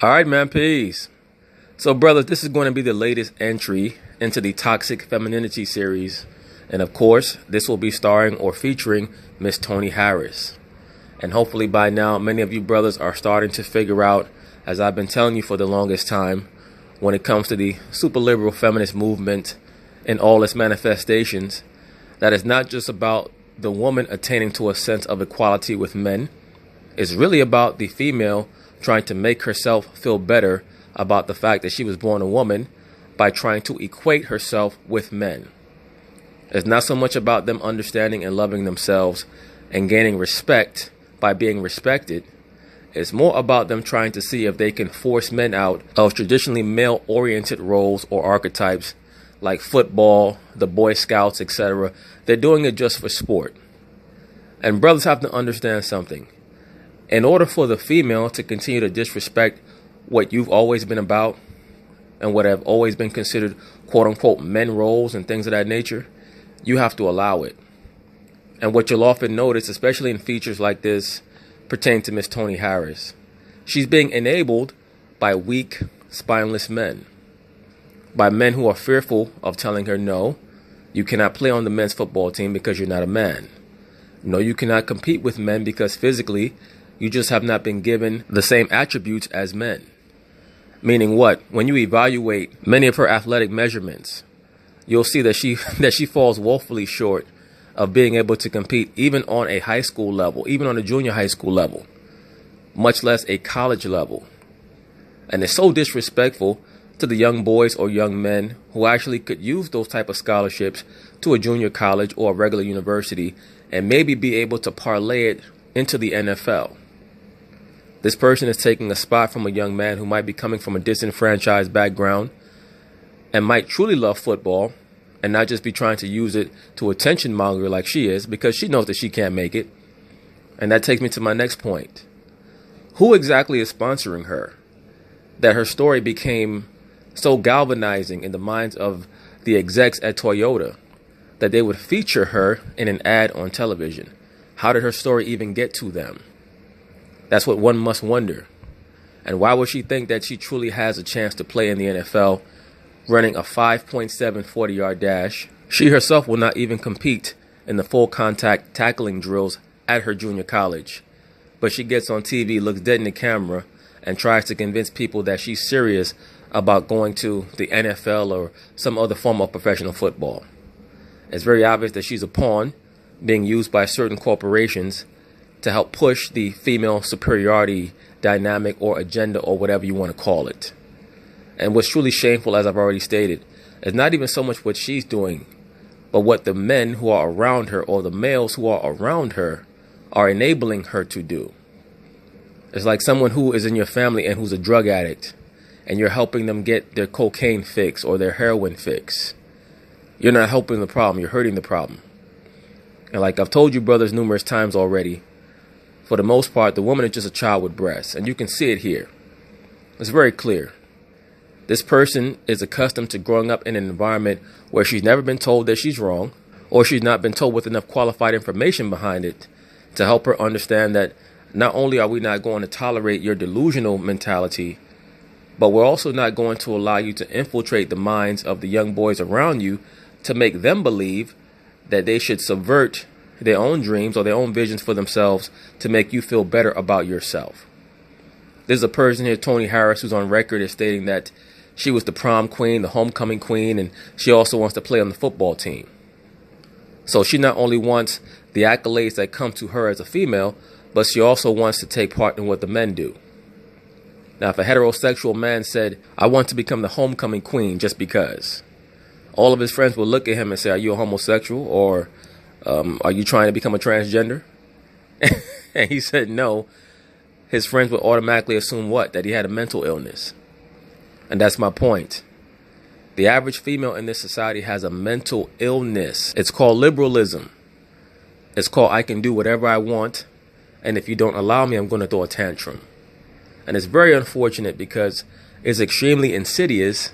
All right, man, peace. So, brothers, this is going to be the latest entry into the Toxic Femininity series. And, of course, this will be starring or featuring Miss Toni Harris. And hopefully by now, many of you brothers are starting to figure out, as I've been telling you for the longest time, when it comes to the super liberal feminist movement in all its manifestations, that it's not just about the woman attaining to a sense of equality with men. It's really about the female trying to make herself feel better about the fact that she was born a woman by trying to equate herself with men. It's not so much about them understanding and loving themselves and gaining respect by being respected. It's more about them trying to see if they can force men out of traditionally male-oriented roles or archetypes like football, the Boy Scouts, etc. They're doing it just for sport. And brothers have to understand something. In order for the female to continue to disrespect what you've always been about and what have always been considered quote-unquote men roles and things of that nature, you have to allow it. And what you'll often notice, especially in features like this pertaining to Miss Toni Harris, she's being enabled by weak, spineless men. By men who are fearful of telling her, no, you cannot play on the men's football team because you're not a man. No, you cannot compete with men because physically you just have not been given the same attributes as men. Meaning what? When you evaluate many of her athletic measurements, you'll see that she falls woefully short of being able to compete even on a high school level, even on a junior high school level, much less a college level. And it's so disrespectful to the young boys or young men who actually could use those type of scholarships to a junior college or a regular university and maybe be able to parlay it into the NFL. This person is taking a spot from a young man who might be coming from a disenfranchised background and might truly love football and not just be trying to use it to attention monger like she is because she knows that she can't make it. And that takes me to my next point. Who exactly is sponsoring her? That her story became so galvanizing in the minds of the execs at Toyota that they would feature her in an ad on television. How did her story even get to them? That's what one must wonder. And why would she think that she truly has a chance to play in the NFL, running a 5.7 40-yard dash? She herself will not even compete in the full contact tackling drills at her junior college. But she gets on TV, looks dead in the camera, and tries to convince people that she's serious about going to the NFL or some other form of professional football. It's very obvious that she's a pawn being used by certain corporations to help push the female superiority dynamic or agenda or whatever you want to call it. And what's truly shameful, as I've already stated, is not even so much what she's doing, but what the men who are around her or the males who are around her are enabling her to do. It's like someone who is in your family and who's a drug addict, and you're helping them get their cocaine fix or their heroin fix. You're not helping the problem, you're hurting the problem. And like I've told you brothers numerous times already, for the most part, the woman is just a child with breasts, and you can see it here. It's very clear. This person is accustomed to growing up in an environment where she's never been told that she's wrong, or she's not been told with enough qualified information behind it to help her understand that not only are we not going to tolerate your delusional mentality, but we're also not going to allow you to infiltrate the minds of the young boys around you to make them believe that they should subvert their own dreams or their own visions for themselves to make you feel better about yourself. There's a person here, Toni Harris, who's on record as stating that she was the prom queen, the homecoming queen, and she also wants to play on the football team. So she not only wants the accolades that come to her as a female, but she also wants to take part in what the men do. Now, if a heterosexual man said, I want to become the homecoming queen just because, all of his friends will look at him and say, are you a homosexual, or are you trying to become a transgender? And he said no. His friends would automatically assume what? That he had a mental illness. And that's my point. The average female in this society has a mental illness. It's called liberalism. It's called I can do whatever I want, and if you don't allow me, I'm going to throw a tantrum. And it's very unfortunate because it's extremely insidious,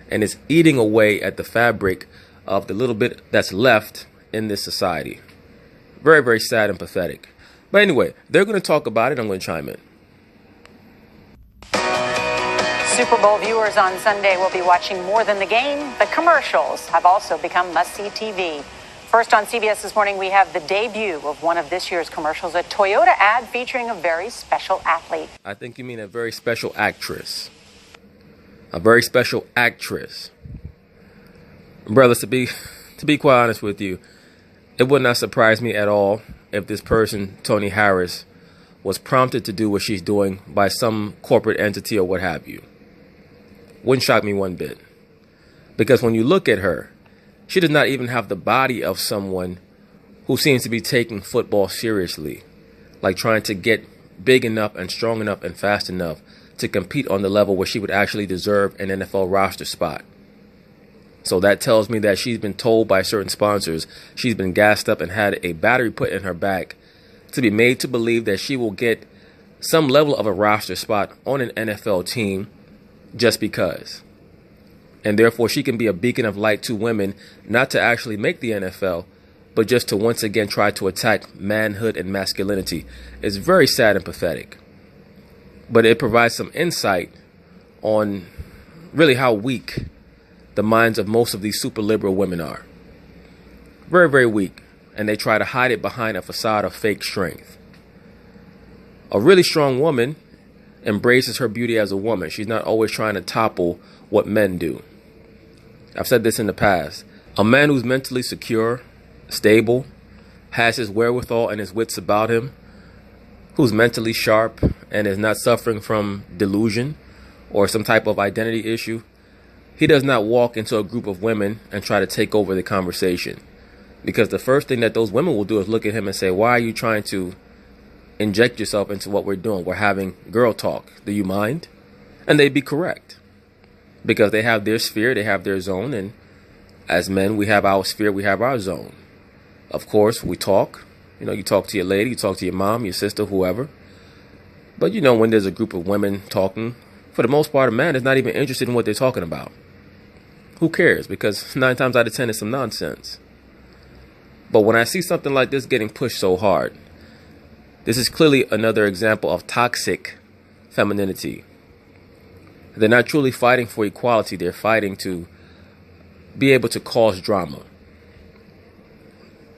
and it's eating away at the fabric of the little bit that's left in this society. Very, very sad and pathetic. But anyway, they're going to talk about it. I'm going to chime in. Super Bowl viewers on Sunday will be watching more than the game. The commercials have also become must-see TV. First on CBS this morning, we have the debut of one of this year's commercials, a Toyota ad featuring a very special athlete. I think you mean a very special actress. A very special actress. Brothers, to be quite honest with you, it would not surprise me at all if this person, Toni Harris, was prompted to do what she's doing by some corporate entity or what have you. Wouldn't shock me one bit. Because when you look at her, she does not even have the body of someone who seems to be taking football seriously, like trying to get big enough and strong enough and fast enough to compete on the level where she would actually deserve an NFL roster spot. So that tells me that she's been told by certain sponsors, she's been gassed up and had a battery put in her back to be made to believe that she will get some level of a roster spot on an NFL team just because. And therefore, she can be a beacon of light to women, not to actually make the NFL, but just to once again try to attack manhood and masculinity. It's very sad and pathetic. But it provides some insight on really how weak the minds of most of these super liberal women are. Very, very weak. And they try to hide it behind a facade of fake strength. A really strong woman embraces her beauty as a woman. She's not always trying to topple what men do. I've said this in the past. A man who's mentally secure, stable, has his wherewithal and his wits about him, who's mentally sharp and is not suffering from delusion or some type of identity issue, he does not walk into a group of women and try to take over the conversation. Because the first thing that those women will do is look at him and say, why are you trying to inject yourself into what we're doing? We're having girl talk. Do you mind? And they'd be correct. Because they have their sphere, they have their zone. And as men, we have our sphere, we have our zone. Of course, we talk. You know, you talk to your lady, you talk to your mom, your sister, whoever. But you know, when there's a group of women talking, for the most part, a man is not even interested in what they're talking about. Who cares? Because 9 times out of 10, it's some nonsense. But when I see something like this getting pushed so hard, this is clearly another example of toxic femininity. They're not truly fighting for equality. They're fighting to be able to cause drama.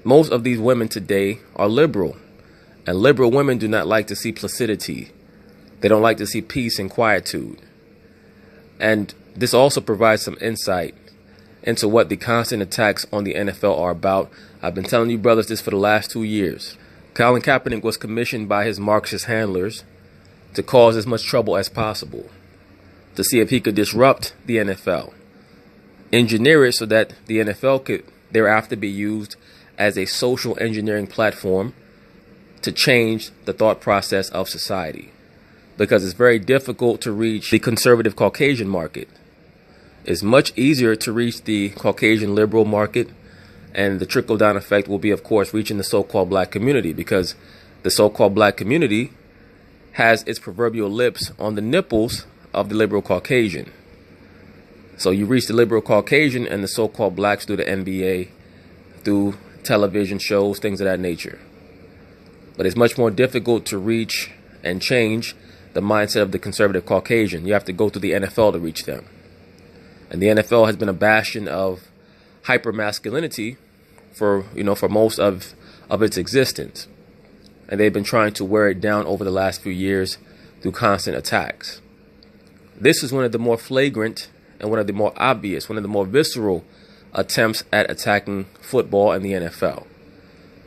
Most of these women today are liberal. And liberal women do not like to see placidity. They don't like to see peace and quietude. And this also provides some insight into what the constant attacks on the NFL are about. I've been telling you brothers this for the last 2 years. Colin Kaepernick was commissioned by his Marxist handlers to cause as much trouble as possible, to see if he could disrupt the NFL, engineer it so that the NFL could thereafter be used as a social engineering platform to change the thought process of society. Because it's very difficult to reach the conservative Caucasian market. It's much easier to reach the Caucasian liberal market, and the trickle-down effect will be, of course, reaching the so-called black community, because the so-called black community has its proverbial lips on the nipples of the liberal Caucasian. So you reach the liberal Caucasian and the so-called blacks through the NBA, through television shows, things of that nature. But it's much more difficult to reach and change the mindset of the conservative Caucasian. You have to go through the NFL to reach them. And the NFL has been a bastion of hyper-masculinity for most of its existence. And they've been trying to wear it down over the last few years through constant attacks. This is one of the more flagrant and one of the more obvious, one of the more visceral attempts at attacking football and the NFL.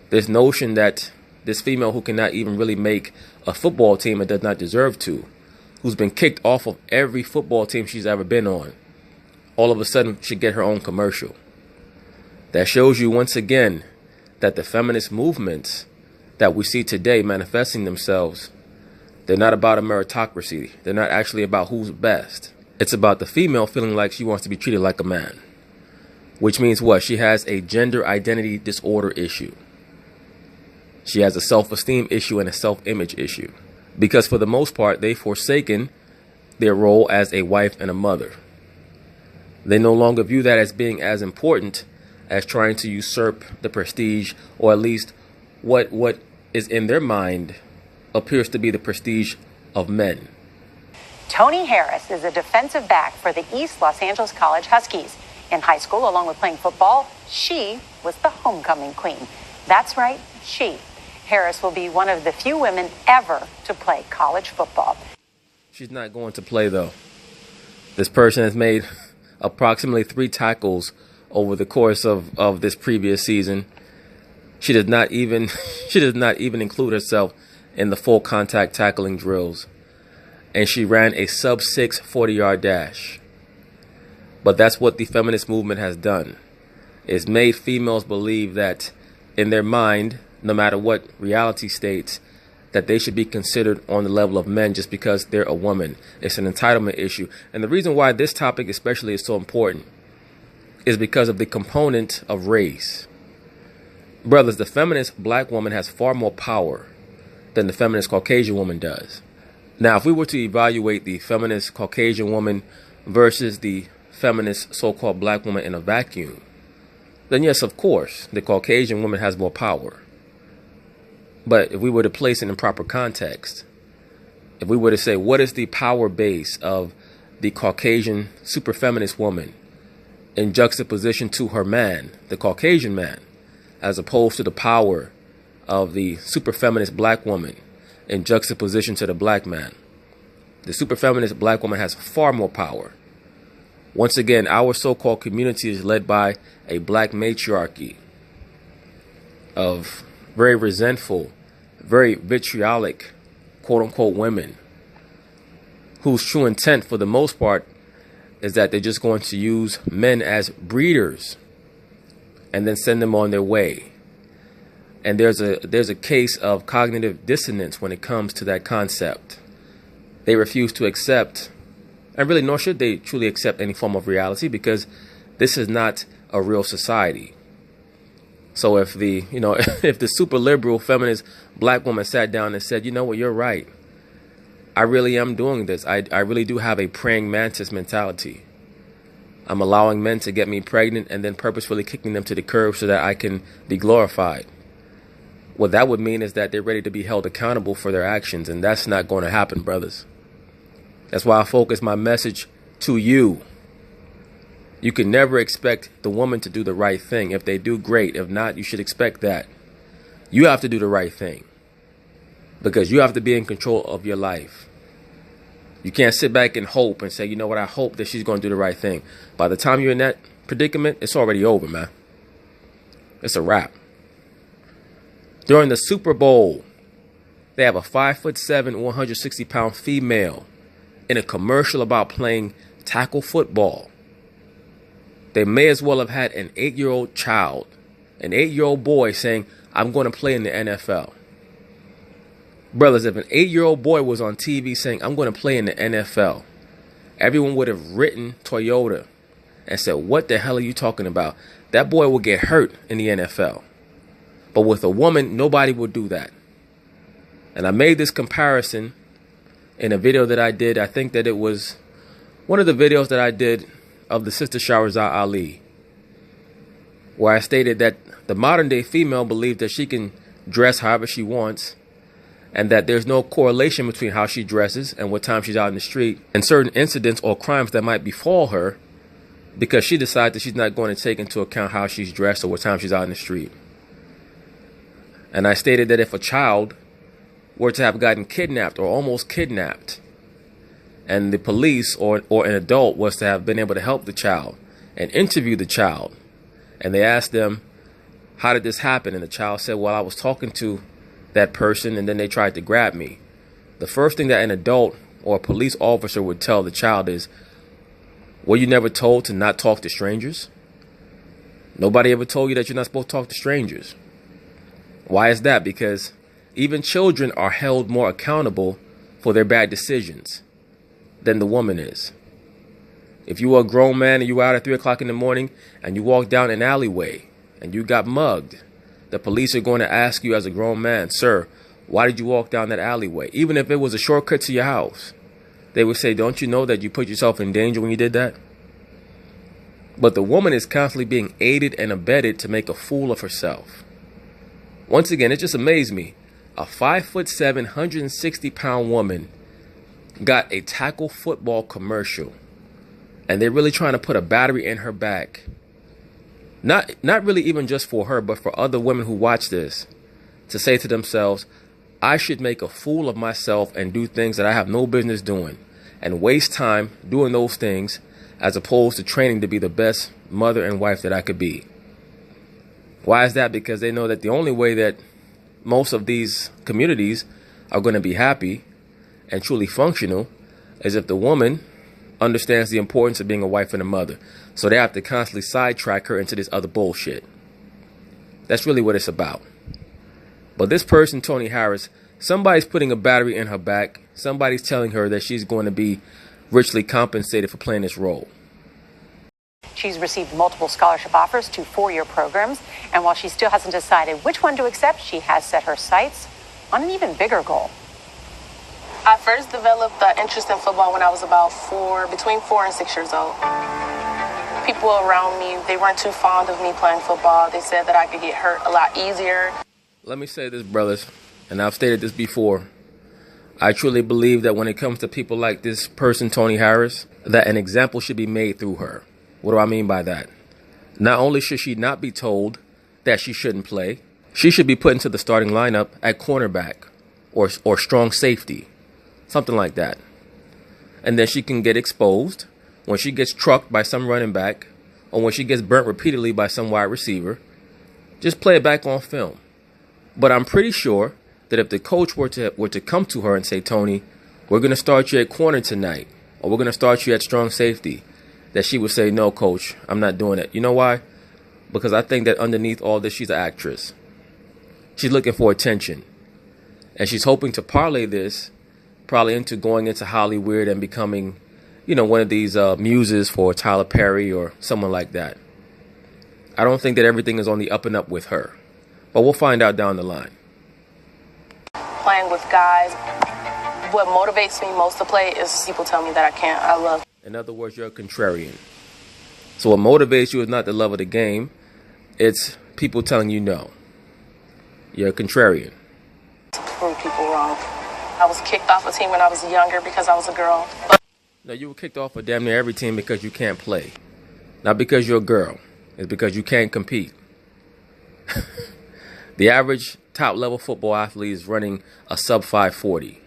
This notion that this female who cannot even really make a football team and does not deserve to, who's been kicked off of every football team she's ever been on, all of a sudden should get her own commercial. That shows you once again that the feminist movements that we see today manifesting themselves, they're not about a meritocracy. They're not actually about who's best. It's about the female feeling like she wants to be treated like a man. Which means what? She has a gender identity disorder issue. She has a self-esteem issue and a self-image issue. Because for the most part, they've forsaken their role as a wife and a mother. They no longer view that as being as important as trying to usurp the prestige, or at least what is in their mind appears to be the prestige of men. Toni Harris is a defensive back for the East Los Angeles College Huskies. In high school, along with playing football, she was the homecoming queen. That's right, she. Harris will be one of the few women ever to play college football. She's not going to play, though. This person has made approximately 3 tackles over the course of this previous season. She does not even include herself in the full contact tackling drills. And she ran a sub-6 40-yard dash. But that's what the feminist movement has done. It's made females believe that in their mind, no matter what reality states, that they should be considered on the level of men just because they're a woman. It's an entitlement issue. And the reason why this topic especially is so important is because of the component of race. Brothers, the feminist black woman has far more power than the feminist Caucasian woman does. Now, if we were to evaluate the feminist Caucasian woman versus the feminist so-called black woman in a vacuum, then yes, of course, the Caucasian woman has more power. But if we were to place it in proper context, if we were to say, what is the power base of the Caucasian super feminist woman in juxtaposition to her man, the Caucasian man, as opposed to the power of the super feminist black woman in juxtaposition to the black man, the super feminist black woman has far more power. Once again, our so-called community is led by a black matriarchy of very resentful, very vitriolic, quote-unquote, women whose true intent, for the most part, is that they're just going to use men as breeders and then send them on their way. And there's a case of cognitive dissonance when it comes to that concept. They refuse to accept, and really nor should they truly accept any form of reality, because this is not a real society. So if if the super liberal feminist black woman sat down and said, you know what, you're right, I really am doing this. I really do have a praying mantis mentality. I'm allowing men to get me pregnant and then purposefully kicking them to the curb so that I can be glorified. What that would mean is that they're ready to be held accountable for their actions, and that's not going to happen, brothers. That's why I focus my message to you. You can never expect the woman to do the right thing. If they do, great. If not, you should expect that. You have to do the right thing because you have to be in control of your life. You can't sit back and hope and say, you know what, I hope that she's going to do the right thing. By the time you're in that predicament, it's already over, man. It's a wrap. During the Super Bowl, they have a 5'7", 160-pound female in a commercial about playing tackle football. They may as well have had an 8-year-old child, an 8-year-old boy saying, I'm going to play in the NFL. Brothers, if an 8-year-old boy was on TV saying, I'm going to play in the NFL, everyone would have written Toyota and said, what the hell are you talking about? That boy will get hurt in the NFL. But with a woman, nobody will do that. And I made this comparison in a video that I did. I think that it was one of the videos that I did of the Sister Shahrazad Ali, where I stated that the modern day female believes that she can dress however she wants and that there's no correlation between how she dresses and what time she's out in the street and certain incidents or crimes that might befall her because she decides that she's not going to take into account how she's dressed or what time she's out in the street. And I stated that if a child were to have gotten kidnapped or almost kidnapped, and the police or an adult was to have been able to help the child and interview the child, and they asked them, how did this happen? And the child said, well, I was talking to that person and then they tried to grab me. The first thing that an adult or a police officer would tell the child is, were you never told to not talk to strangers? Nobody ever told you that you're not supposed to talk to strangers. Why is that? Because even children are held more accountable for their bad decisions than the woman is. If you were a grown man and you were out at 3 o'clock in the morning and you walk down an alleyway and you got mugged, the police are going to ask you as a grown man, sir, why did you walk down that alleyway? Even if it was a shortcut to your house, they would say, don't you know that you put yourself in danger when you did that? But the woman is constantly being aided and abetted to make a fool of herself. Once again, it just amazed me. A 5'7", 160-pound woman got a tackle football commercial, and they're really trying to put a battery in her back. Not really even just for her, but for other women who watch this, to say to themselves, I should make a fool of myself and do things that I have no business doing, and waste time doing those things as opposed to training to be the best mother and wife that I could be. Why is that? Because they know that the only way that most of these communities are going to be happy and truly functional is if the woman understands the importance of being a wife and a mother. So they have to constantly sidetrack her into this other bullshit. That's really what it's about. But this person, Toni Harris, somebody's putting a battery in her back. Somebody's telling her that she's going to be richly compensated for playing this role. She's received multiple scholarship offers to four-year programs. And while she still hasn't decided which one to accept, she has set her sights on an even bigger goal. I first developed the interest in football when I was about between 4 and 6 years old. People around me, they weren't too fond of me playing football. They said that I could get hurt a lot easier. Let me say this, brothers, and I've stated this before. I truly believe that when it comes to people like this person, Toni Harris, that an example should be made through her. What do I mean by that? Not only should she not be told that she shouldn't play, she should be put into the starting lineup at cornerback or strong safety, something like that. And then she can get exposed when she gets trucked by some running back or when she gets burnt repeatedly by some wide receiver. Just play it back on film. But I'm pretty sure that if the coach were to come to her and say, Toni, we're going to start you at corner tonight, or we're going to start you at strong safety, that she would say, no, coach, I'm not doing it. You know why? Because I think that underneath all this, she's an actress. She's looking for attention. And she's hoping to parlay this probably into going into Hollywood and becoming, one of these muses for Tyler Perry or someone like that. I don't think that everything is on the up and up with her. But we'll find out down the line. Playing with guys, what motivates me most to play is people tell me that I can't. I love. In other words, you're a contrarian. So what motivates you is not the love of the game. It's people telling you no. You're a contrarian. To prove people wrong. I was kicked off a team when I was younger because I was a girl. No, you were kicked off of damn near every team because you can't play. Not because you're a girl. It's because you can't compete. The average top-level football athlete is running a sub-540.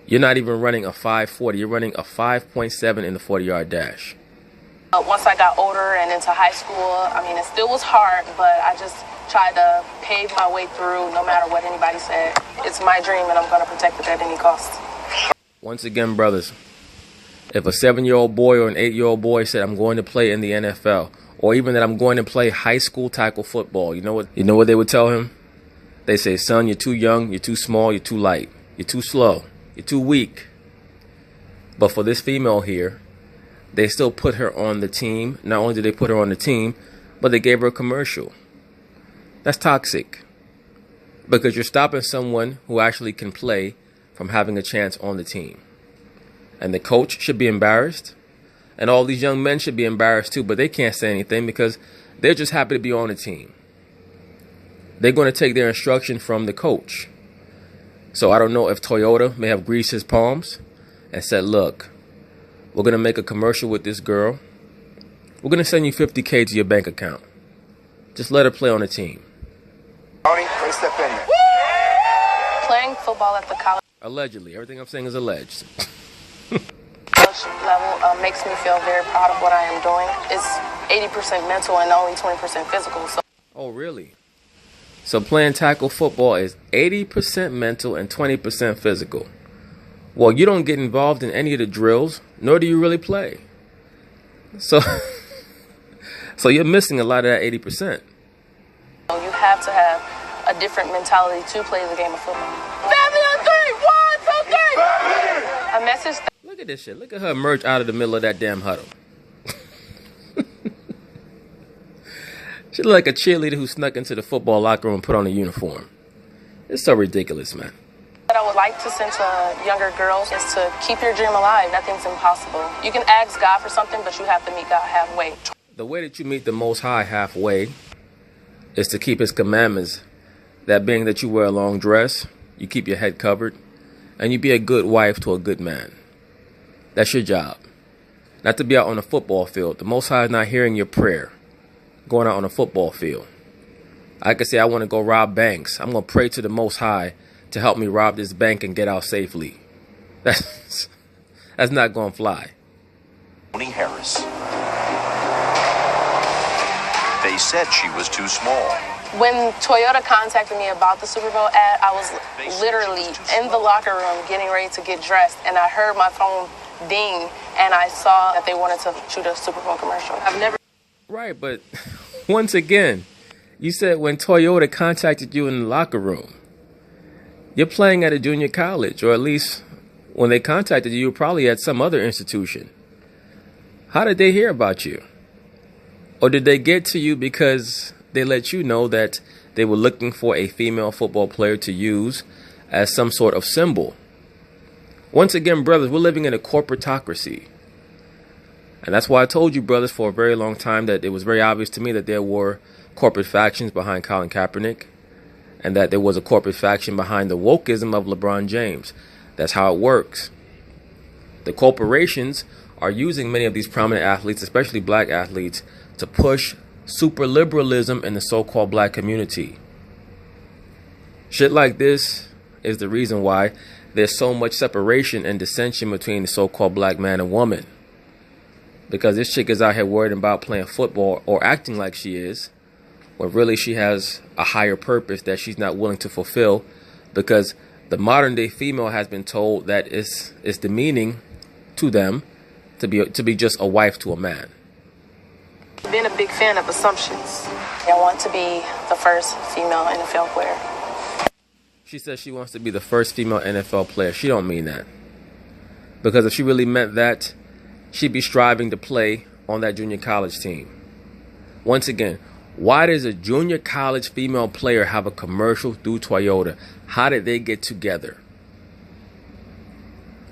You're not even running a 540. You're running a 5.7 in the 40-yard dash. Once I got older and into high school, it still was hard, but I just tried to pave my way through no matter what anybody said. It's my dream, and I'm going to protect it at any cost. Once again, brothers, if a 7-year-old boy or an 8-year-old boy said, I'm going to play in the NFL, or even that I'm going to play high school tackle football, you know what they would tell him? They say, son, you're too young, you're too small, you're too light, you're too slow, you're too weak. But for this female here, they still put her on the team. Not only did they put her on the team, but they gave her a commercial. That's toxic. Because you're stopping someone who actually can play from having a chance on the team. And the coach should be embarrassed. And all these young men should be embarrassed too, but they can't say anything because they're just happy to be on the team. They're going to take their instruction from the coach. So I don't know if Toyota may have greased his palms and said, look, we're going to make a commercial with this girl. We're going to send you $50K to your bank account. Just let her play on the team. Toni, please step in there. Playing football at the college Allegedly. Everything I'm saying is alleged. level makes me feel very proud of what I am doing. It's 80% mental and only 20% physical. So. Oh, really? So playing tackle football is 80% mental and 20% physical. Well, you don't get involved in any of the drills, nor do you really play. So you're missing a lot of that 80%. You have to have a different mentality to play the game of football. 7 on 3, 1, 2, 3. A message. Look at this shit. Look at her emerge out of the middle of that damn huddle. She look like a cheerleader who snuck into the football locker room and put on a uniform. It's so ridiculous, man. What I would like to send to younger girls is to keep your dream alive. Nothing's impossible. You can ask God for something, but you have to meet God halfway. The way that you meet the Most High halfway is to keep his commandments. That being that you wear a long dress, you keep your head covered, and you be a good wife to a good man. That's your job. Not to be out on a football field. The Most High is not hearing your prayer going out on a football field. I could say I want to go rob banks. I'm going to pray to the Most High to help me rob this bank and get out safely. That's not going to fly. Toni Harris. They said she was too small. When Toyota contacted me about the Super Bowl ad, I was literally in the locker room getting ready to get dressed, and I heard my phone ding, and I saw that they wanted to shoot a Super Bowl commercial. I've never... Right, but once again, you said when Toyota contacted you in the locker room. You're playing at a junior college, or at least when they contacted you, you were probably at some other institution. How did they hear about you? Or did they get to you because they let you know that they were looking for a female football player to use as some sort of symbol? Once again, brothers, we're living in a corporatocracy. And that's why I told you, brothers, for a very long time that it was very obvious to me that there were corporate factions behind Colin Kaepernick and that there was a corporate faction behind the wokeism of LeBron James. That's how it works. The corporations are using many of these prominent athletes, especially black athletes, to push super liberalism in the so-called black community. Shit like this is the reason why there's so much separation and dissension between the so-called black man and woman. Because this chick is out here worried about playing football or acting like she is, when really she has a higher purpose that she's not willing to fulfill, because the modern day female has been told that it's demeaning to them to be just a wife to a man. I've been a big fan of assumptions. I want to be the first female NFL player. She says she wants to be the first female NFL player. She don't mean that. Because if she really meant that, she'd be striving to play on that junior college team. Once again, why does a junior college female player have a commercial through Toyota? How did they get together?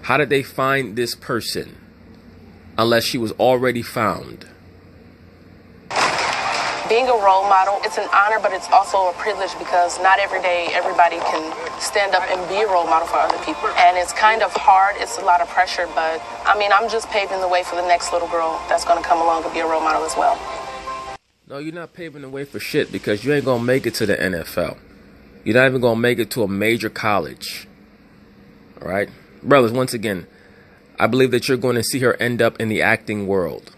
How did they find this person? Unless she was already found. Being a role model, it's an honor, but it's also a privilege because not every day everybody can stand up and be a role model for other people. And it's kind of hard. It's a lot of pressure, but I mean, I'm just paving the way for the next little girl that's going to come along and be a role model as well. No, you're not paving the way for shit because you ain't going to make it to the NFL. You're not even going to make it to a major college. All right? Brothers, once again, I believe that you're going to see her end up in the acting world.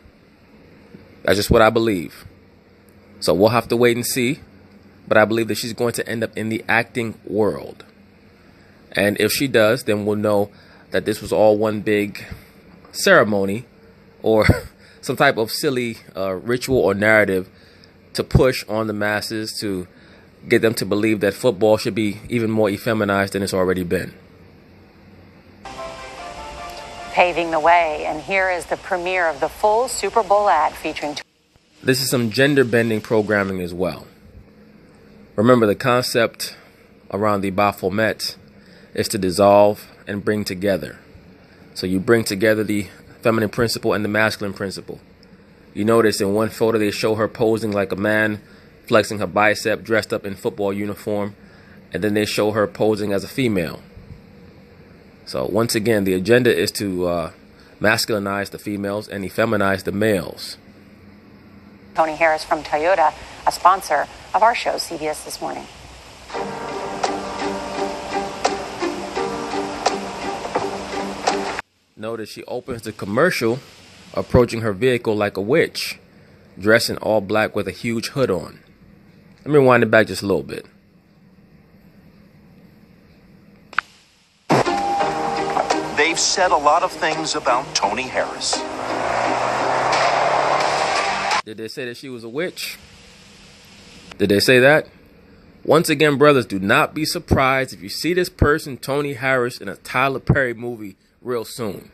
That's just what I believe. So we'll have to wait and see. But I believe that she's going to end up in the acting world. And if she does, then we'll know that this was all one big ceremony or some type of silly ritual or narrative to push on the masses to get them to believe that football should be even more effeminized than it's already been. Paving the way, and here is the premiere of the full Super Bowl ad featuring... This is some gender-bending programming as well. Remember, the concept around the Baphomet is to dissolve and bring together. So you bring together the feminine principle and the masculine principle. You notice in one photo they show her posing like a man, flexing her bicep, dressed up in football uniform, and then they show her posing as a female. So once again, the agenda is to masculinize the females and effeminize the males. Toni Harris from Toyota, a sponsor of our show, CBS This Morning. Notice she opens the commercial approaching her vehicle like a witch, dressed in all black with a huge hood on. Let me wind it back just a little bit. They've said a lot of things about Toni Harris. Did they say that she was a witch? Did they say that? Once again, brothers, do not be surprised if you see this person, Toni Harris, in a Tyler Perry movie real soon.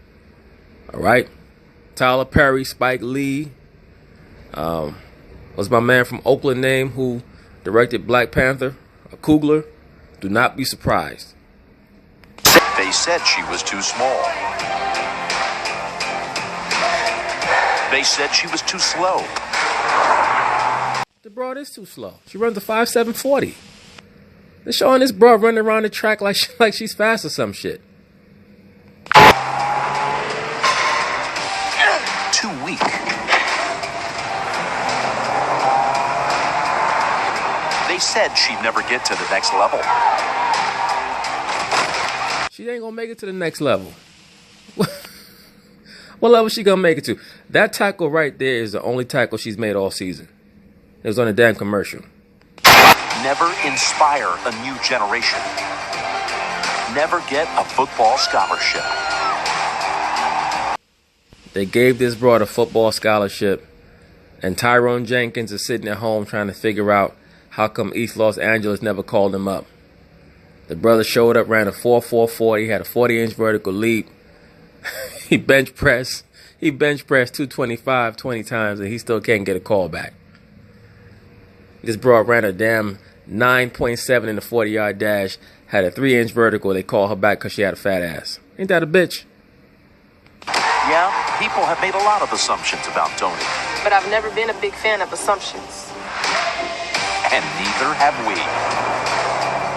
All right? Tyler Perry, Spike Lee. What's my man from Oakland name who directed Black Panther? Coogler. Do not be surprised. They said she was too small. They said she was too slow. The broad is too slow. She runs a 5.7 40. They're showing this broad running around the track like she's fast or some shit. too weak. They said she'd never get to the next level. She ain't gonna make it to the next level. What level she gonna make it to? That tackle right there is the only tackle she's made all season. It was on a damn commercial. Never inspire a new generation. Never get a football scholarship. They gave this broad a football scholarship, and Tyrone Jenkins is sitting at home trying to figure out how come East Los Angeles never called him up. The brother showed up, ran a 4.44. He had a 40-inch vertical leap. He bench pressed 225 20 times, and he still can't get a call back. This broad ran a damn 9.7 in the 40-yard dash, had a 3-inch vertical. They called her back because she had a fat ass. Ain't that a bitch? Yeah, people have made a lot of assumptions about Toni. But I've never been a big fan of assumptions. And neither have we.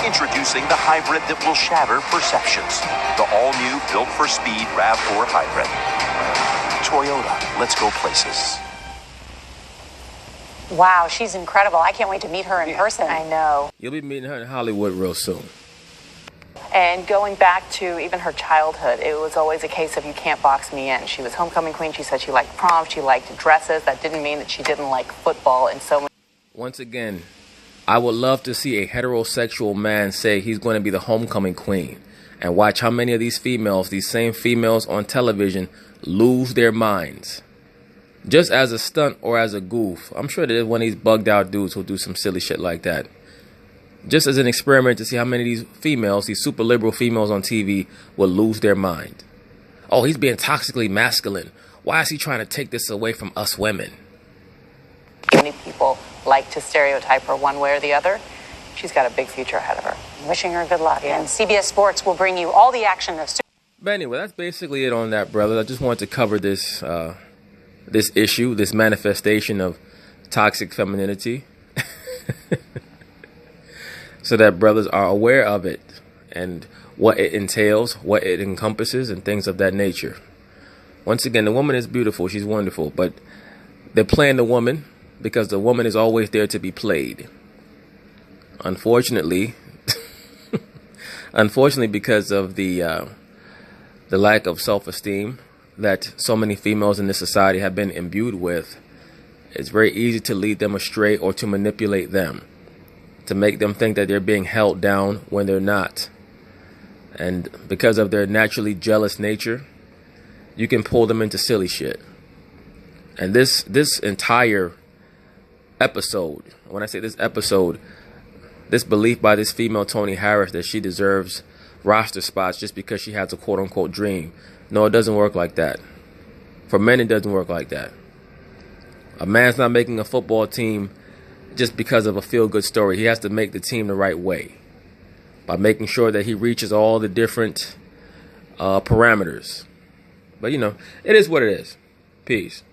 Introducing the hybrid that will shatter perceptions. The all-new built-for-speed RAV4 hybrid. Toyota, let's go places. Wow, she's incredible. I can't wait to meet her in person. I know. You'll be meeting her in Hollywood real soon. And going back to even her childhood, it was always a case of you can't box me in. She was homecoming queen. She said she liked prom. She liked dresses. That didn't mean that she didn't like football. And so Once again, I would love to see a heterosexual man say he's going to be the homecoming queen, and watch how many of these females, these same females on television, lose their minds. Just as a stunt or as a goof. I'm sure there's one of these bugged out dudes who'll do some silly shit like that. Just as an experiment to see how many of these females, these super liberal females on TV, will lose their mind. Oh, he's being toxically masculine. Why is he trying to take this away from us women? many people like to stereotype her one way or the other. She's got a big future ahead of her. Wishing her good luck. And CBS Sports will bring you all the action of... But anyway, that's basically it on that, brother. I just wanted to cover this this issue, this manifestation of toxic femininity, so that brothers are aware of it and what it entails, what it encompasses, and things of that nature. Once again, the woman is beautiful. She's wonderful. But they're playing the woman because the woman is always there to be played. Unfortunately, because of the lack of self-esteem that so many females in this society have been imbued with, it's very easy to lead them astray or to manipulate them, to make them think that they're being held down when they're not. And because of their naturally jealous nature, you can pull them into silly shit. And this entire episode, when I say this episode, this belief by this female Toni Harris that she deserves roster spots just because she has a quote-unquote dream. No, it doesn't work like that. For men, it doesn't work like that. A man's not making a football team just because of a feel-good story. He has to make the team the right way, by making sure that he reaches all the different parameters. But, you know, it is what it is. Peace.